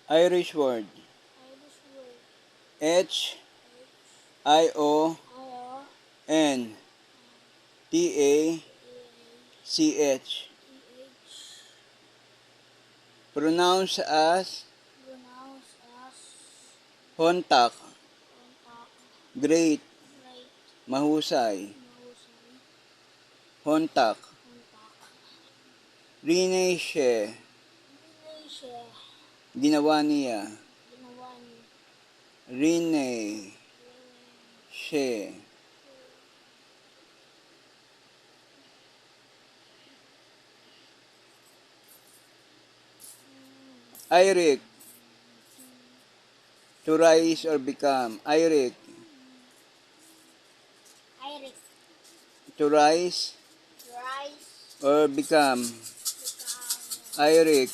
Irish word. Irish word. H H I O I O N T A E C H. A C H. Pronounced as Pronounced as hontak. contact. Great. Great. Mahusay. Mahusay. Hontak. Contact. Rineshe. Indonesia. Ginawa niya. Ginawa ni Rineshe. Iric. To rise or become. Iric. Iric. To rise Rice. or become. Become. Iric.